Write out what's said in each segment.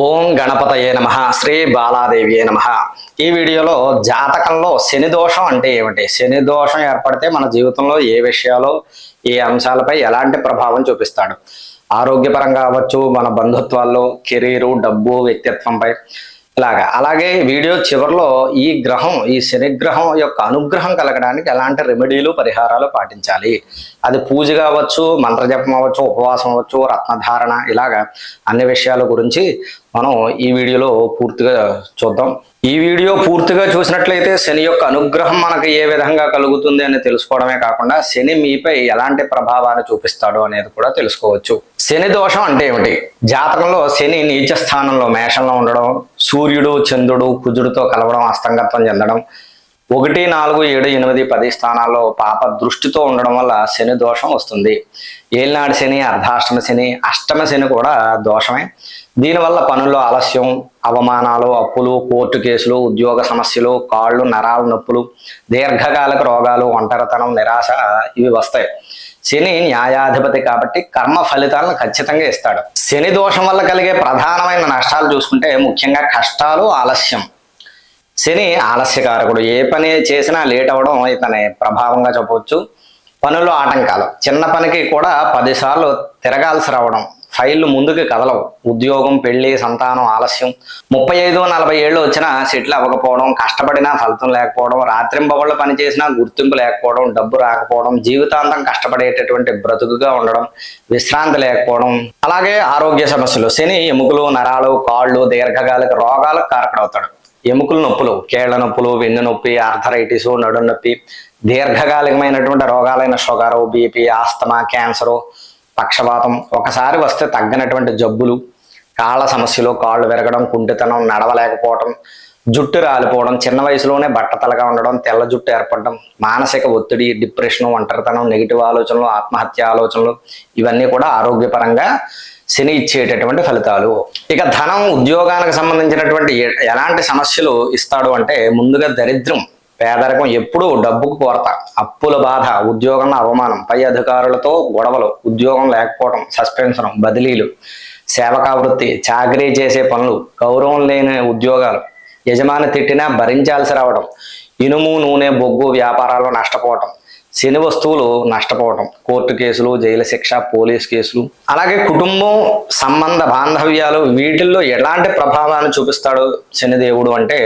ఓం గణపతయే నమః శ్రీ బాలాదేవియే నమః. ఈ వీడియోలో జాతకంలో శని దోషం అంటే ఏమిటి, శని దోషం ఏర్పడితే మన జీవితంలో ఏ విషయాలు ఏ అంశాలపై ఎలాంటి ప్రభావం చూపిస్తాడు, ఆరోగ్యపరంగా అవ్వచ్చు, మన బంధుత్వాల్లో, కెరీరు, డబ్బు, వ్యక్తిత్వంపై అలాగే వీడియో చివరిలో ఈ శని గ్రహం యొక్క అనుగ్రహం కలగడానికి ఎలాంటి రెమెడీలు పరిహారాలు పాటించాలి, అది పూజ కావచ్చు, మంత్రజపం అవ్వచ్చు, ఉపవాసం అవ్వచ్చు, రత్నధారణ, అన్ని విషయాల గురించి మనం ఈ వీడియోలో పూర్తిగా చూద్దాం. ఈ వీడియో పూర్తిగా చూసినట్లయితే శని యొక్క అనుగ్రహం మనకు ఏ విధంగా కలుగుతుంది అని తెలుసుకోవడమే కాకుండా శని మీపై ఎలాంటి ప్రభావాన్ని చూపిస్తాడు అనేది కూడా తెలుసుకోవచ్చు. శని దోషం అంటే ఏమిటి? జాతకంలో శని నీచ స్థానంలో మేషంలో ఉండడం, సూర్యుడు, చంద్రుడు, కుజుడితో కలవడం, అస్తంగత్వం చెందడం, 1, 4, 7, 8, 10 స్థానాల్లో పాప దృష్టితో ఉండడం వల్ల శని దోషం వస్తుంది. ఏలినాడు శని, అర్ధాష్టమ శని, అష్టమ శని కూడా దోషమే. దీనివల్ల పనుల్లో ఆలస్యం, అవమానాలు, అప్పులు, కోర్టు కేసులు, ఉద్యోగ సమస్యలు, కాళ్ళు నరాల నొప్పులు, దీర్ఘకాలిక రోగాలు, ఒంటరితనం, నిరాశ ఇవి వస్తాయి. శని న్యాయాధిపతి కాబట్టి కర్మ ఫలితాలను ఖచ్చితంగా ఇస్తాడు. శని దోషం వల్ల కలిగే ప్రధానమైన నష్టాలు చూసుకుంటే ముఖ్యంగా కష్టాలు, ఆలస్యం. శని ఆలస్యకారకుడు, ఏ పని చేసినా లేట్ అవ్వడం ఇతని ప్రభావంగా చెప్పవచ్చు. పనుల్లో ఆటంకాలు, చిన్న పనికి కూడా 10 సార్లు తిరగాల్సి రావడం, ఫైళ్ళు ముందుకు కదలవు, ఉద్యోగం, పెళ్లి, సంతానం ఆలస్యం, 35, 40 ఏళ్ళు వచ్చినా సెటిల్ అవ్వకపోవడం, కష్టపడినా ఫలితం లేకపోవడం, రాత్రింబవళ్ళు పని చేసినా గుర్తింపు లేకపోవడం, డబ్బు రాకపోవడం, జీవితాంతం కష్టపడేటటువంటి బ్రతుకుగా ఉండడం, విశ్రాంతి లేకపోవడం. అలాగే ఆరోగ్య సమస్యలు, శని ఎముకలు, నరాలు, కాళ్ళు, దీర్ఘకాలిక రోగాలకు కారకుడవుతాడు. ఎముకల నొప్పులు, కేళ్ల నొప్పులు, వెన్ను నొప్పి, ఆర్థరైటిస్, నడుం నొప్పి, దీర్ఘకాలికమైనటువంటి రోగాలైన షుగరు, బీపీ, ఆస్తమా, క్యాన్సరు, పక్షవాతం, ఒకసారి వస్తే తగ్గనటువంటి జబ్బులు, కాళ్ళ సమస్యలు, కాళ్ళు విరగడం, కుంటితనం, నడవలేకపోవడం, జుట్టు రాలిపోవడం, చిన్న వయసులోనే బట్టతలగా ఉండడం, తెల్ల జుట్టు ఏర్పడడం, మానసిక ఒత్తిడి, డిప్రెషన్, ఒంటరితనం, నెగిటివ్ ఆలోచనలు, ఆత్మహత్య ఆలోచనలు, ఇవన్నీ కూడా ఆరోగ్యపరంగా శని ఇచ్చేటటువంటి ఫలితాలు. ఇక ధనం, ఉద్యోగానికి సంబంధించినటువంటి ఎలాంటి సమస్యలు ఇస్తాడు అంటే ముందుగా దరిద్రం, పేదరికం, ఎప్పుడూ డబ్బుకు కొరత, అప్పుల బాధ, ఉద్యోగంలో అవమానం, పై అధికారులతో గొడవలు, ఉద్యోగం లేకపోవడం, సస్పెన్షన్, బదిలీలు, సేవకా వృత్తి, చాకరీ చేసే పనులు, గౌరవం లేని ఉద్యోగాలు, యజమాని తిట్టినా భరించాల్సి రావడం, ఇనుము, నూనె, బొగ్గు వ్యాపారాల్లో నష్టపోవటం, శని వస్తువులు నష్టపోవటం, కోర్టు కేసులు, జైలు శిక్ష, పోలీస్ కేసులు. అలాగే కుటుంబం, సంబంధ బాంధవ్యాలు, వీటిల్లో ఎలాంటి ప్రభావాన్ని చూపిస్తాడు శనిదేవుడు అంటే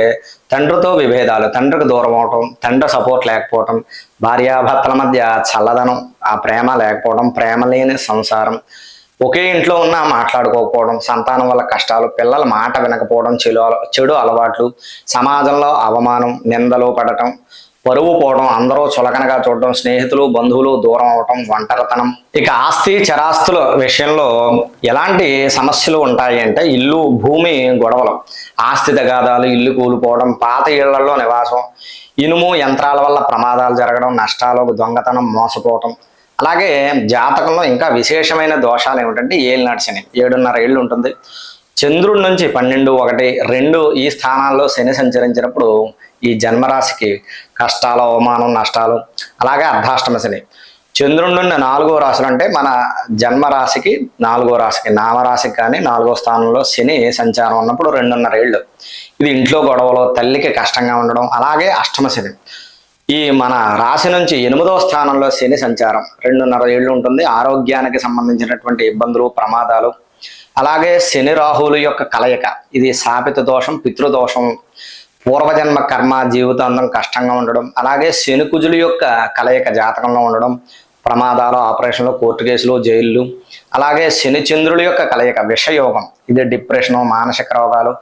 తండ్రితో విభేదాలు, తండ్రికి దూరం అవటం, తండ్రి సపోర్ట్ లేకపోవటం, భార్యాభర్తల మధ్య చల్లదనం, ఆ ప్రేమ లేకపోవడం, ప్రేమ లేని సంసారం, ఒకే ఇంట్లో ఉన్నా మాట్లాడుకోకపోవడం, సంతానం వల్ల కష్టాలు, పిల్లల మాట వినకపోవడం, చెడు అలవాట్లు, సమాజంలో అవమానం, నిందలు పడటం, పరువు పోవడం, అందరూ చులకనగా చూడడం, స్నేహితులు, బంధువులు దూరం అవటం, ఒంటరితనం. ఇక ఆస్తి, చరాస్తుల విషయంలో ఎలాంటి సమస్యలు ఉంటాయి అంటే ఇల్లు, భూమి గొడవలు, ఆస్తి తగాదాలు, ఇల్లు కూలిపోవడం, పాత ఇళ్లలో నివాసం, ఇనుము యంత్రాల వల్ల ప్రమాదాలు జరగడం, నష్టాలు, దొంగతనం, మోసపోవటం. అలాగే జాతకంలో ఇంకా విశేషమైన దోషాలు ఏమిటంటే ఏలినాటి శని 7.5 ఏళ్ళు ఉంటుంది. చంద్రుడి నుంచి 12, 1, 2 ఈ స్థానాల్లో శని సంచరించినప్పుడు ఈ జన్మరాశికి కష్టాలు, అవమానం, నష్టాలు. అలాగే అర్ధాష్టమ శని చంద్రుడి నుండి 4వ రాశులు అంటే మన జన్మరాశికి 4వ రాశికి, నామరాశికి కానీ 4వ స్థానంలో శని సంచారం ఉన్నప్పుడు 2.5 ఏళ్ళు ఇది ఇంట్లో గొడవలు, తల్లికి కష్టంగా ఉండడం. అలాగే అష్టమ శని ఈ మన రాశి నుంచి 8వ స్థానంలో శని సంచారం 2.5 ఏళ్ళు ఉంటుంది. ఆరోగ్యానికి సంబంధించినటువంటి ఇబ్బందులు, ప్రమాదాలు. అలాగే శని రాహువుల యొక్క కలయిక, ఇది శాపిత దోషం, పితృదోషం, పూర్వజన్మ కర్మ, జీవితాంతం కష్టంగా ఉండడం. అలాగే శని కుజుల యొక్క కలయిక జాతకంలో ఉండడం, ప్రమాదాలు, ఆపరేషన్లు, కోర్టు కేసులు, జైళ్ళు. అలాగే శని చంద్రుల యొక్క కలయిక విషయోగం, ఇది డిప్రెషను, మానసిక రోగాలు,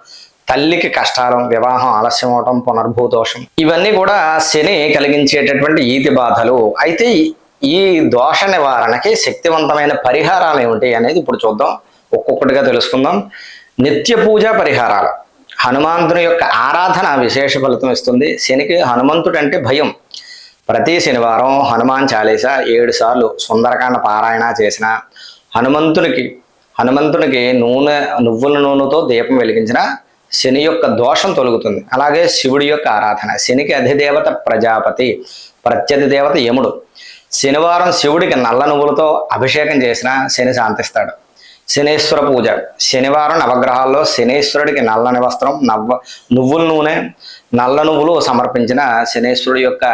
తల్లికి కష్టాలు, వివాహం ఆలస్యం అవటం, పునర్భూదోషం. ఇవన్నీ కూడా శని కలిగించేటటువంటి ఈతి బాధలు. అయితే ఈ దోష నివారణకి శక్తివంతమైన పరిహారాలు ఏమిటి అనేది ఇప్పుడు చూద్దాం, ఒక్కొక్కటిగా తెలుసుకుందాం. నిత్య పూజ పరిహారాలు, హనుమంతుని యొక్క ఆరాధన విశేష ఫలితం ఇస్తుంది. శనికి హనుమంతుడు అంటే భయం. ప్రతి శనివారం హనుమాన్ చాలీసా 7 సార్లు సుందరకాండ పారాయణ చేసిన, హనుమంతునికి నువ్వుల నూనెతో దీపం వెలిగించిన శని యొక్క దోషం తొలగుతుంది. అలాగే శివుడి యొక్క ఆరాధన, శనికి అధిదేవత ప్రజాపతి, ప్రత్యధి దేవత యముడు. శనివారం శివుడికి నల్ల నువ్వులతో అభిషేకం చేసిన శని శాంతిస్తాడు. శనేశ్వర పూజ. శనివారం నవగ్రహాల్లో శనేశ్వరుడికి నల్లని వస్త్రం, నువ్వుల నూనె, నల్ల నువ్వులు సమర్పించిన శనేశ్వరుడి యొక్క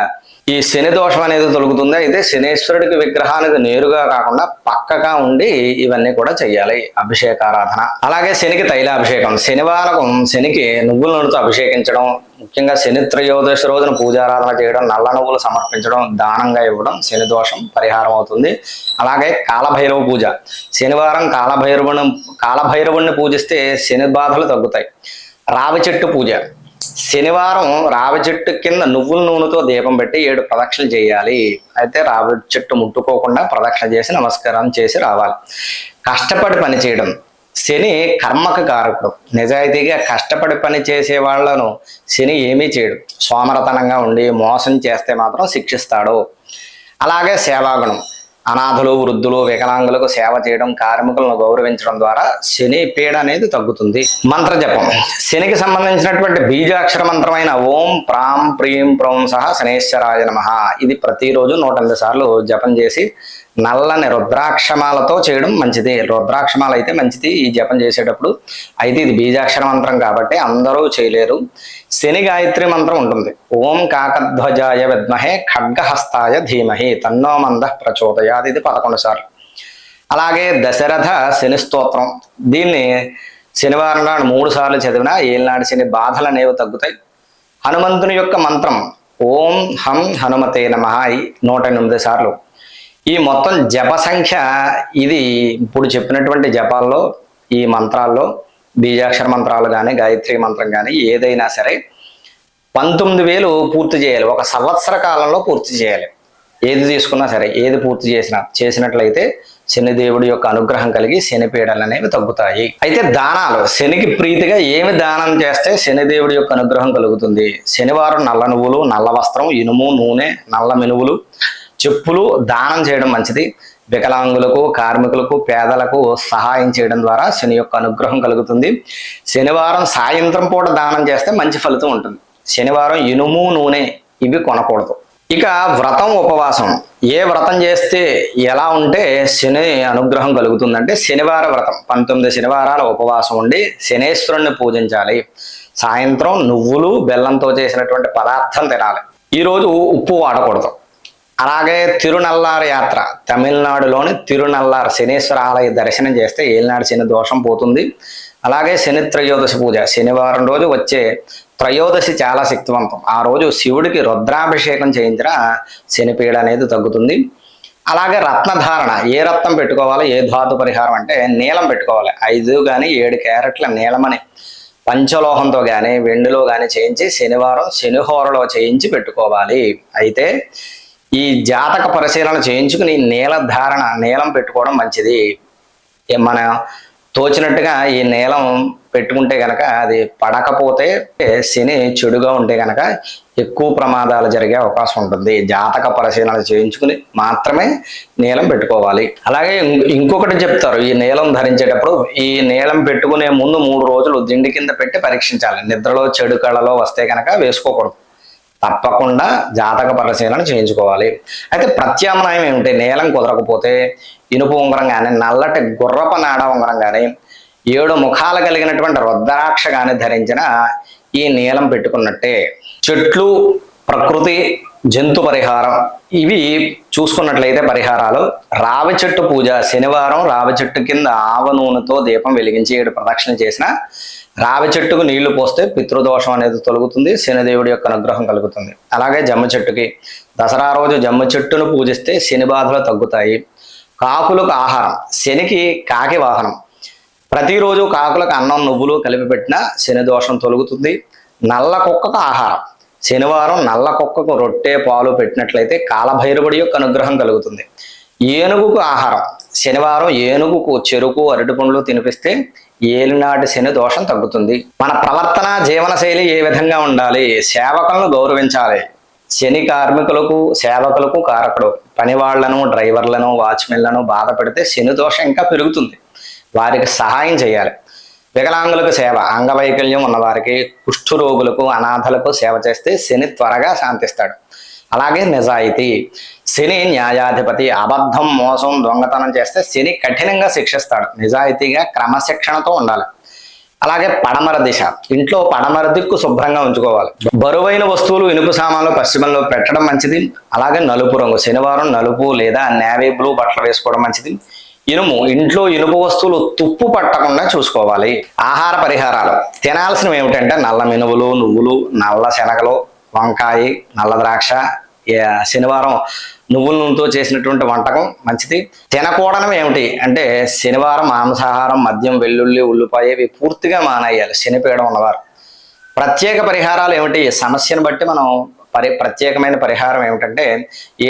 ఈ శని దోషం అనేది తొలుగుతుంది. అయితే శనేశ్వరుడికి విగ్రహానికి నేరుగా కాకుండా పక్కగా ఉండి ఇవన్నీ కూడా చెయ్యాలి. అభిషేకారాధన, అలాగే శనికి తైలాభిషేకం. శనివారం శనికి నువ్వుల నూనెతో అభిషేకించడం, ముఖ్యంగా శని త్రయోదశి రోజున పూజారాధన చేయడం, నల్ల నువ్వులు సమర్పించడం, దానంగా ఇవ్వడం శని దోషం పరిహారం అవుతుంది. అలాగే కాలభైరవ పూజ. శనివారం కాలభైరవుని పూజిస్తే శని బాధలు తగ్గుతాయి. రావి చెట్టు పూజ. శనివారం రావి చెట్టు కింద నువ్వుల నూనెతో దీపం పెట్టి 7 ప్రదక్షిణలు చేయాలి. అయితే రావి చెట్టు ముట్టుకోకుండా ప్రదక్షిణ చేసి నమస్కారం చేసి రావాలి. కష్టపడి పని చేయడం. శని కర్మకు కారకుడు. నిజాయితీగా కష్టపడి పని చేసే వాళ్లను శని ఏమీ చేయడు. సోమరతనంగా ఉండి మోసం చేస్తే మాత్రం శిక్షిస్తాడు. అలాగే సేవాగుణం. అనాథులు, వృద్ధులు, వికలాంగులకు సేవ చేయడం, కార్మికులను గౌరవించడం ద్వారా శని పీడ అనేది తగ్గుతుంది. మంత్ర జపం. శనికి సంబంధించినటువంటి బీజాక్షర మంత్రమైన ఓం ప్రాం ప్రీం ప్రౌం సహ శనేశ్వరాయ నమః ఇది ప్రతిరోజు 108 సార్లు జపం చేసి నల్లని రుద్రాక్షమాలతో చేయడం మంచిది. రుద్రాక్షమాలు అయితే మంచిది ఈ జపం చేసేటప్పుడు. అయితే ఇది బీజాక్షర మంత్రం కాబట్టి అందరూ చేయలేరు. శని గాయత్రి మంత్రం ఉంటుంది. ఓం కాకధ్వజాయ విద్మహే ఖడ్గహస్తాయ ధీమహి తన్నో మందః ప్రచోదయాత్ ఇది 11 సార్లు. అలాగే దశరథ శని స్తోత్రం. దీన్ని శనివారం నాడు 3 సార్లు చదివినా ఏలినాడు శని బాధలు అనేవి తగ్గుతాయి. హనుమంతుని యొక్క మంత్రం ఓం హం హనుమతే నమః 108 సార్లు. ఈ మొత్తం జప సంఖ్య ఇది ఇప్పుడు చెప్పినటువంటి జపాల్లో ఈ మంత్రాల్లో బీజాక్షర మంత్రాలు కానీ గాయత్రి మంత్రం కానీ ఏదైనా సరే 19,000 పూర్తి చేయాలి. ఒక సంవత్సర కాలంలో పూర్తి చేయాలి. ఏది తీసుకున్నా సరే, ఏది పూర్తి చేసినట్లయితే శనిదేవుడి యొక్క అనుగ్రహం కలిగి శని పీడలు అనేవి తగ్గుతాయి. అయితే దానాలు. శనికి ప్రీతిగా ఏమి దానం చేస్తే శనిదేవుడి యొక్క అనుగ్రహం కలుగుతుంది? శనివారం నల్ల నువ్వులు, నల్ల వస్త్రం, ఇనుము, నూనె, నల్ల మినువులు, చెప్పులు దానం చేయడం మంచిది. వికలాంగులకు, కార్మికులకు, పేదలకు సహాయం చేయడం ద్వారా శని యొక్క అనుగ్రహం కలుగుతుంది. శనివారం సాయంత్రం పూట దానం చేస్తే మంచి ఫలితం ఉంటుంది. శనివారం ఇనుము, నూనె ఇవి కొనకూడదు. ఇక వ్రతం, ఉపవాసం. ఏ వ్రతం చేస్తే ఎలా ఉంటే శని అనుగ్రహం కలుగుతుందంటే శనివార వ్రతం. 19 శనివారాల ఉపవాసం ఉండి శనేశ్వరుణ్ణి పూజించాలి. సాయంత్రం నువ్వులు, బెల్లంతో చేసినటువంటి పదార్థం తినాలి. ఈరోజు ఉప్పు వాడకూడదు. అలాగే తిరునల్లారు యాత్ర. తమిళనాడులోని తిరునల్లారు శనేశ్వర ఆలయ దర్శనం చేస్తే ఏలినాడు శని దోషం పోతుంది. అలాగే శని త్రయోదశి పూజ. శనివారం రోజు వచ్చే త్రయోదశి చాలా శక్తివంతం. ఆ రోజు శివుడికి రుద్రాభిషేకం చేయించిన శనిపీడ అనేది తగ్గుతుంది. అలాగే రత్నధారణ. ఏ రత్నం పెట్టుకోవాలి, ఏ ధాతు పరిహారం అంటే నీలం పెట్టుకోవాలి. 5 కానీ 7 క్యారెట్ల నీలమని పంచలోహంతో కానీ వెండిలో కానీ చేయించి శనివారం శనిహోరలో చేయించి పెట్టుకోవాలి. అయితే ఈ జాతక పరిశీలన చేయించుకుని నీలం పెట్టుకోవడం మంచిది. మన తోచినట్టుగా ఈ నీలం పెట్టుకుంటే కనుక అది పడకపోతే శని చెడుగా ఉంటే కనుక ఎక్కువ ప్రమాదాలు జరిగే అవకాశం ఉంటుంది. జాతక పరిశీలన చేయించుకుని మాత్రమే నీలం పెట్టుకోవాలి. అలాగే ఇంకొకటి చెప్తారు, ఈ నీలం ధరించేటప్పుడు ఈ నీలం పెట్టుకునే ముందు 3 రోజులు దిండి కింద పెట్టి పరీక్షించాలి. నిద్రలో చెడు కళలో వస్తే కనుక వేసుకోకూడదు. తప్పకుండా జాతక పరిశీలన చేయించుకోవాలి. అయితే ప్రత్యామ్నాయం ఏమిటి? నీలం కుదరకపోతే ఇనుపు ఉంగరం కానీ, నల్లటి గుర్రప నాడ ఉంగరం కానీ, 7 ముఖాలు కలిగినటువంటి రుద్రాక్ష కానీ ధరించిన ఈ నీలం పెట్టుకున్నట్టే. చెట్లు, ప్రకృతి, జంతు పరిహారం ఇవి చూసుకున్నట్లయితే పరిహారాలు. రావి చెట్టు పూజ. శనివారం రావి చెట్టు కింద ఆవ నూనెతో దీపం వెలిగించి 7 ప్రదక్షిణ చేసిన రావి చెట్టుకు నీళ్లు పోస్తే పితృదోషం అనేది తొలగుతుంది. శనిదేవుడి యొక్క అనుగ్రహం కలుగుతుంది. అలాగే జమ్మ చెట్టుకి దసరా రోజు జమ్మ చెట్టును పూజిస్తే శని బాధలు తగ్గుతాయి. కాకులకు ఆహారం. శనికి కాకి వాహనం. ప్రతిరోజు కాకులకు అన్నం, నువ్వులు కలిపి పెట్టినా శని దోషం తొలగుతుంది. నల్ల కుక్కకు ఆహారం. శనివారం నల్ల కుక్కకు రొట్టె, పాలు పెట్టినట్లయితే కాలభైరవుడి యొక్క అనుగ్రహం కలుగుతుంది. ఏనుగుకు ఆహారం. శనివారం ఏనుగుకు చెరుకు, అరటి పండ్లు తినిపిస్తే ఏలినాటి శని దోషం తగ్గుతుంది. మన ప్రవర్తన, జీవన శైలి ఏ విధంగా ఉండాలి? సేవకులను గౌరవించాలి. శని కార్మికులకు, సేవకులకు కారకుడు. పని వాళ్లను, డ్రైవర్లను, వాచ్మెన్లను బాధ పెడితే శని దోషం ఇంకా పెరుగుతుంది. వారికి సహాయం చేయాలి. వికలాంగులకు సేవ. అంగవైకల్యం ఉన్నవారికి, కుష్ఠు రోగులకు, అనాథలకు సేవ చేస్తే శని త్వరగా శాంతిస్తాడు. అలాగే నిజాయితీ. శని న్యాయాధిపతి. అబద్ధం, మోసం, దొంగతనం చేస్తే శని కఠినంగా శిక్షిస్తాడు. నిజాయితీగా క్రమశిక్షణతో ఉండాలి. అలాగే పడమర దిశ. ఇంట్లో పడమర దిక్కు శుభ్రంగా ఉంచుకోవాలి. బరువైన వస్తువులు, ఇనుపు సామాన్లు పశ్చిమంలో పెట్టడం మంచిది. అలాగే నలుపు రంగు. శనివారం నలుపు లేదా నేవీ బ్లూ బట్టలు వేసుకోవడం మంచిది. ఇనుము. ఇంట్లో ఇనుపు వస్తువులు తుప్పు పట్టకుండా చూసుకోవాలి. ఆహార పరిహారాలు. తినాల్సినవి ఏమిటంటే నల్ల మినువులు, నువ్వులు, నల్ల శనగలు, వంకాయ, నల్ల ద్రాక్ష. శనివారం నువ్వుల నూనెతో చేసినటువంటి వంటకం మంచిది. తినకూడనివి ఏమిటి అంటే శనివారం మాంసాహారం, మద్యం, వెల్లుల్లి, ఉల్లిపాయ ఇవి పూర్తిగా మానేయాలి శనిపీడం ఉన్నవారు. ప్రత్యేక పరిహారాలు ఏమిటి? సమస్యను బట్టి మనం ప్రత్యేకమైన పరిహారం ఏమిటంటే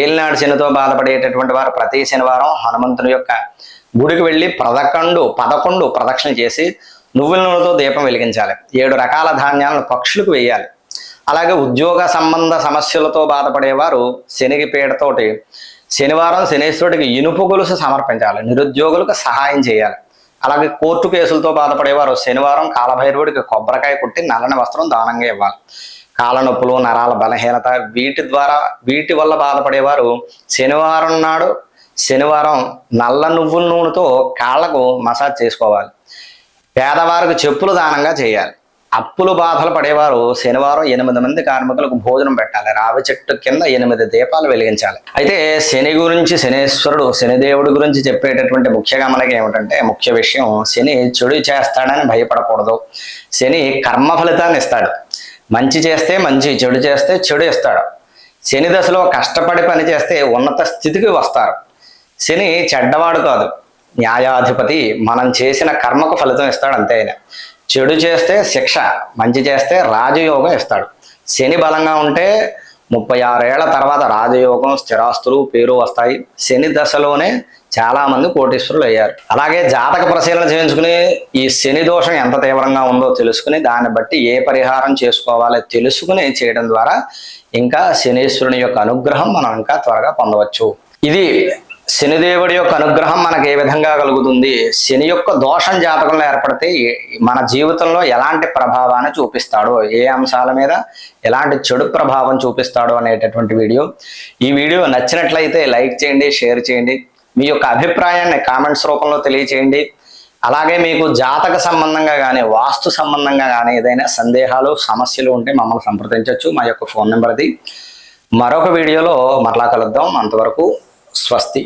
ఏలినాడు శనితో బాధపడేటటువంటి వారు ప్రతి శనివారం హనుమంతుని యొక్క గుడికి వెళ్ళి 11 ప్రదక్షిణ చేసి నువ్వుల నూనెతో దీపం వెలిగించాలి. 7 రకాల ధాన్యాలను పక్షులకు వేయాలి. అలాగే ఉద్యోగ సంబంధ సమస్యలతో బాధపడేవారు శనికి పీడతోటి శనివారం శనీశ్వరుడికి ఇనుపు గొలుసు సమర్పించాలి. నిరుద్యోగులకు సహాయం చేయాలి. అలాగే కోర్టు కేసులతో బాధపడేవారు శనివారం కాలభైరవుడికి కొబ్బరికాయ కొట్టి నల్లని వస్త్రం దానంగా ఇవ్వాలి. కాళ్ళ నొప్పులు, నరాల బలహీనత వీటి వల్ల బాధపడేవారు శనివారం నల్ల నువ్వుల నూనెతో కాళ్లకు మసాజ్ చేసుకోవాలి. పేదవారికి చెప్పులు దానంగా చేయాలి. అప్పులు బాధలు పడేవారు శనివారం 8 మంది కార్మికులకు భోజనం పెట్టాలి. రావి చెట్టు కింద 8 దీపాలు వెలిగించాలి. అయితే శని గురించి, శనేశ్వరుడు, శనిదేవుడి గురించి చెప్పేటటువంటి ముఖ్య గమనిక ఏమిటంటే ముఖ్య విషయం శని చెడు చేస్తాడని భయపడకూడదు. శని కర్మ ఫలితాన్ని ఇస్తాడు. మంచి చేస్తే మంచి, చెడు చేస్తే చెడు ఇస్తాడు. శని దశలో కష్టపడి పని చేస్తే ఉన్నత స్థితికి వస్తారు. శని చెడ్డవాడు కాదు, న్యాయాధిపతి. మనం చేసిన కర్మకు ఫలితం ఇస్తాడు అంతే. ఆయన చెడు చేస్తే శిక్ష, మంచి చేస్తే రాజయోగం ఇస్తాడు. శని బలంగా ఉంటే 36 ఏళ్ల తర్వాత రాజయోగం, స్థిరాస్తులు, పేరు వస్తాయి. శని దశలోనే చాలా మంది కోటీశ్వరులు అయ్యారు. అలాగే జాతక పరిశీలన చేయించుకుని ఈ శని దోషం ఎంత తీవ్రంగా ఉందో తెలుసుకుని దాన్ని బట్టి ఏ పరిహారం చేసుకోవాలో తెలుసుకుని చేయడం ద్వారా ఇంకా శనీశ్వరుని యొక్క అనుగ్రహం మనం ఇంకా త్వరగా పొందవచ్చు. ఇది శనిదేవుడి యొక్క అనుగ్రహం మనకు ఏ విధంగా కలుగుతుంది, శని యొక్క దోషం జాతకంలో ఏర్పడితే మన జీవితంలో ఎలాంటి ప్రభావాన్ని చూపిస్తాడో, ఏ అంశాల మీద ఎలాంటి చెడు ప్రభావం చూపిస్తాడో అనేటటువంటి వీడియో. ఈ వీడియో నచ్చినట్లయితే లైక్ చేయండి, షేర్ చేయండి. మీ యొక్క అభిప్రాయాన్ని కామెంట్స్ రూపంలో తెలియచేయండి. అలాగే మీకు జాతక సంబంధంగా కానీ వాస్తు సంబంధంగా కానీ ఏదైనా సందేహాలు, సమస్యలు ఉంటే మమ్మల్ని సంప్రదించవచ్చు. మా యొక్క ఫోన్ నెంబర్ అది. మరొక వీడియోలో మరలా కలుద్దాం. అంతవరకు స్వస్తి.